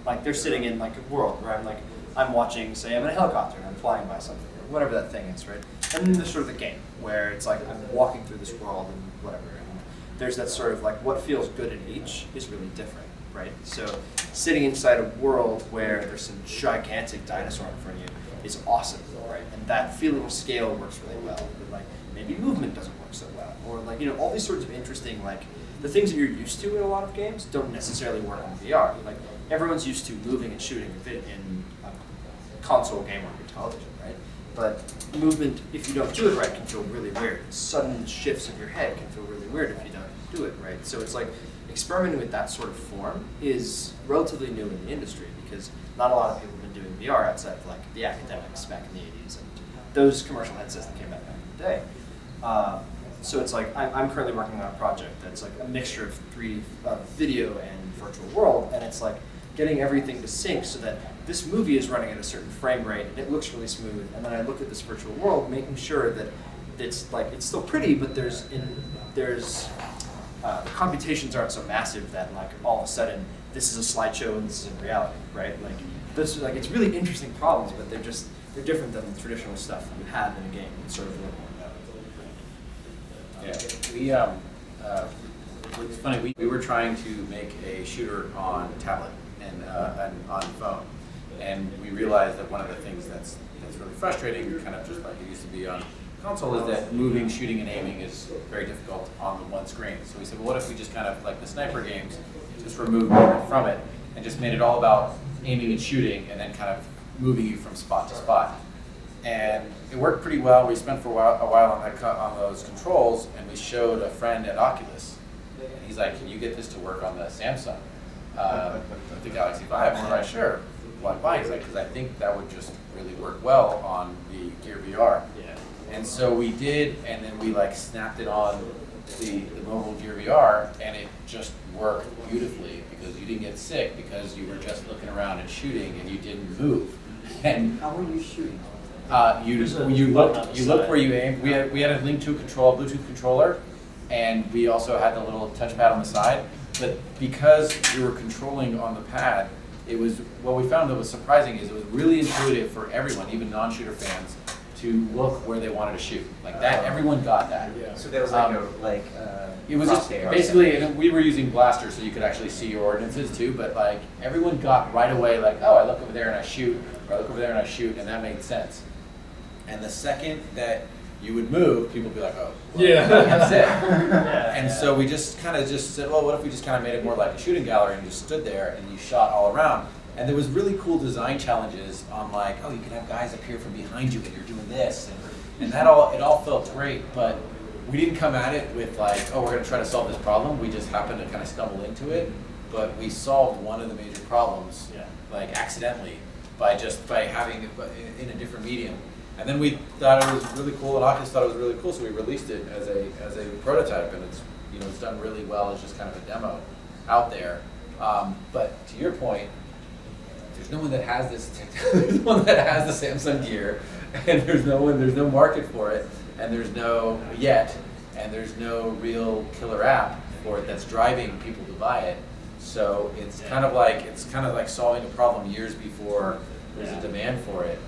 like they're sitting in like a world where I'm watching, say I'm in a helicopter and I'm flying by something or whatever that thing is, right? And then there's sort of the game where it's like I'm walking through this world and whatever. And there's that sort of like what feels good in each is really different, right? So sitting inside a world where there's some gigantic dinosaur in front of you is awesome, right? And that feeling of scale works really well. But like maybe movement doesn't work so well, or like all these sorts of interesting like the things that you're used to in a lot of games don't necessarily work in VR. Like everyone's used to moving and shooting in a console game or your television, right? But movement, if you don't do it right, can feel really weird. Sudden shifts of your head can feel really weird if you don't do it right. So it's like experimenting with that sort of form is relatively new in the industry because not a lot of people have been doing VR outside of like the academics back in the 80s and those commercial headsets that came out back in the day. So it's like I'm currently working on a project that's like a mixture of video and virtual world, and it's like getting everything to sync so that this movie is running at a certain frame rate and it looks really smooth, and then I look at this virtual world, making sure that it's still pretty, but the computations aren't so massive that like all of a sudden this is a slideshow and this is in reality, right? Like this, like it's really interesting problems, but they're different than the traditional stuff that you have in a game. It's sort of yeah, it's funny. We were trying to make a shooter on tablet and on phone, and we realized that one of the things that's really frustrating, kind of just like it used to be on console, is that moving, shooting, and aiming is very difficult on the one screen. So we said, well, what if we just kind of like the sniper games, just removed movement from it and just made it all about aiming and shooting, and then kind of moving you from spot to spot. And it worked pretty well. We spent for a while on those controls, and we showed a friend at Oculus. And he's like, "Can you get this to work on the Samsung, the Galaxy 5?" And we're like, "Sure." Why? He's like, "Because I think that would just really work well on the Gear VR." Yeah. And so we did, and then we like snapped it on the mobile Gear VR, and it just worked beautifully because you didn't get sick because you were just looking around and shooting, and you didn't move. And how were you shooting? You looked where you aimed. We had a link to a Bluetooth controller, and we also had the little touchpad on the side. But because we were controlling on the pad, it was what we found that was surprising is it was really intuitive for everyone, even non-shooter fans, to look where they wanted to shoot. Like that, everyone got that. Yeah. So there was like it was just basically, and we were using blasters so you could actually see your ordinances too. But like everyone got right away, like, oh, I look over there and I shoot, or I look over there and I shoot, and that made sense. And the second that you would move, people would be like, oh, well, yeah, that's it. And so we just kind of just said, well, what if we just kind of made it more like a shooting gallery and just stood there and you shot all around? And there was really cool design challenges on like, oh, you can have guys appear from behind you and you're doing this. And that it all felt great, but we didn't come at it with like, oh, we're going to try to solve this problem. We just happened to kind of stumble into it. But we solved one of the major problems, like accidentally, by having it in a different medium. And then we thought it was really cool, and Oculus thought it was really cool, so we released it as a prototype, and it's done really well as just kind of a demo out there. But to your point, there's no one that has this technology. There's no one that has the Samsung Gear, and there's no market for it, and there's no no real killer app for it that's driving people to buy it. So it's kind of like solving a problem years before there's a demand for it.